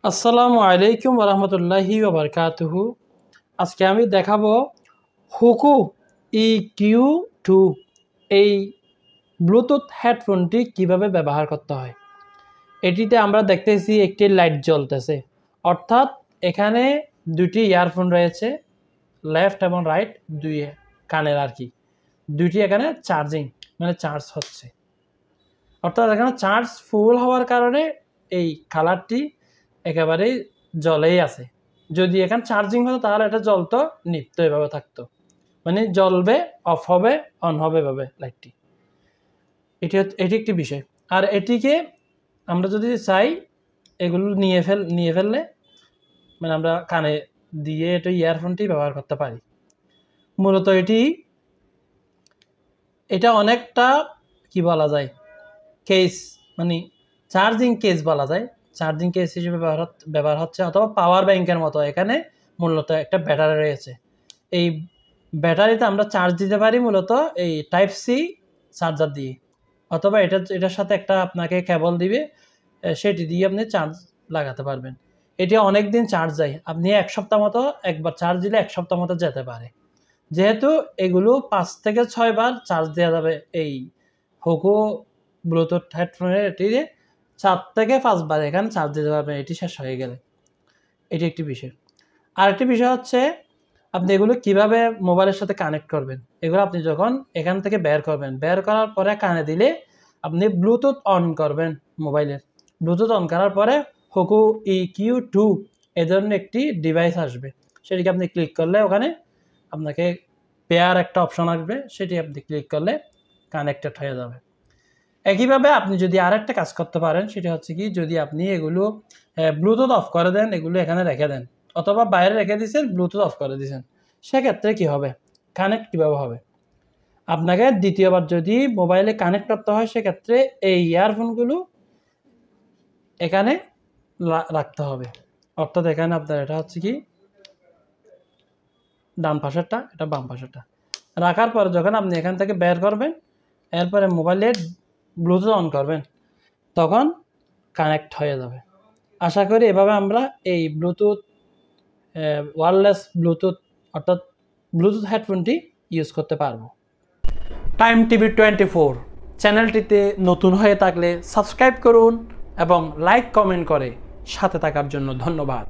আসসালামু আলাইকুম ওরহমতুল্লাহি ওবরকাতুহু। আজকে আমি দেখাবো হুকু EQ2 এই ব্লুটুথ হেডফোনটি কিভাবে ব্যবহার করতে হয়। এটিতে আমরা দেখতেছি একটি লাইট জ্বলতেছে, অর্থাৎ এখানে দুটি ইয়ারফোন রয়েছে, লেফট এবং রাইট দুই কানের আর কি। দুইটি এখানে চার্জিং মানে চার্জ হচ্ছে, অর্থাৎ এখানে চার্জ ফুল হওয়ার কারণে এই কালারটি একেবারেই জ্বলেই আছে। যদি এখানে চার্জিং হতো তাহলে এটা জ্বলতো, নিভতো, এভাবে থাকতো, মানে জ্বলবে, অফ হবে, অন হবে এভাবে লাইটটি। এটি একটি বিষয়। আর এটিকে আমরা যদি চাই এগুলো নিয়ে ফেললে মানে আমরা কানে দিয়ে এটা ইয়ারফোনটি ব্যবহার করতে পারি। মূলত এটা অনেকটা কি বলা যায়, কেস মানে চার্জিং কেস বলা যায়, চার্জিং কেস হিসেবে ব্যবহার হচ্ছে, অথবা পাওয়ার ব্যাংকের মতো। এখানে মূলত একটা ব্যাটারি রয়েছে, এই ব্যাটারিতে আমরা চার্জ দিতে পারি মূলত এই টাইপ সি চার্জার দিয়ে, অথবা এটার সাথে একটা আপনাকে কেবল দিবে, সেটি দিয়ে আপনি চার্জ লাগাতে পারবেন। এটি অনেক দিন চার্জ যায়, আপনি এক সপ্তাহ মতো একবার চার্জ দিলে এক সপ্তাহ মতো যেতে পারে। যেহেতু এগুলো 5 থেকে 6 বার চার্জ দেওয়া যাবে, এই হুকু ব্লুটুথ হেডফোনের এটিতে 4 থেকে 5 বার এখানে চার্জ দিতে পারবেন এটি শেষ হয়ে গেলে। এটি একটি বিষয়। আরেকটি বিষয় হচ্ছে আপনি এগুলো কিভাবে মোবাইলের সাথে কানেক্ট করবেন। এগুলো আপনি যখন এখান থেকে বের করবেন, বের করার পরে কানে দিলে আপনি ব্লুটুথ অন করবেন মোবাইলের। ব্লুটুথ অন করার পরে হুকু EQ2 এ ধরনের একটি ডিভাইস আসবে, সেটিকে আপনি ক্লিক করলে ওখানে আপনাকে পেয়ার একটা অপশন আসবে, সেটি আপনি ক্লিক করলে কানেক্টেড হয়ে যাবে। একইভাবে আপনি যদি আরেকটা কাজ করতে পারেন, সেটা হচ্ছে কি, যদি আপনি এগুলো ব্লুটুথ অফ করে দেন, এগুলো এখানে রেখে দেন, অথবা বাইরে রেখে দিয়েছেন, ব্লুটুথ অফ করে দিয়েছেন, সেক্ষেত্রে কি হবে, কানেক্ট কীভাবে হবে। আপনাকে দ্বিতীয়বার যদি মোবাইলে কানেক্ট করতে হয়, সেক্ষেত্রে এই ইয়ারফোনগুলো এখানে রাখতে হবে। অর্থাৎ এখানে আপনার এটা হচ্ছে কি ডান পাশেরটা, এটা বাম পাশেরটা রাখার পরে যখন আপনি এখান থেকে বের করবেন, এরপরে মোবাইলের ব্লুটুথ অন করবেন, তখন কানেক্ট হয়ে যাবে। আশা করি এভাবে আমরা এই ব্লুটুথ ওয়্যারলেস ব্লুটুথ অর্থাৎ ব্লুটুথ হেডফোনটি ইউজ করতে পারবো। টাইম টিভি 24 চ্যানেলটিতে নতুন হয়ে থাকলে সাবস্ক্রাইব করুন এবং লাইক কমেন্ট করে সাথে থাকার জন্য ধন্যবাদ।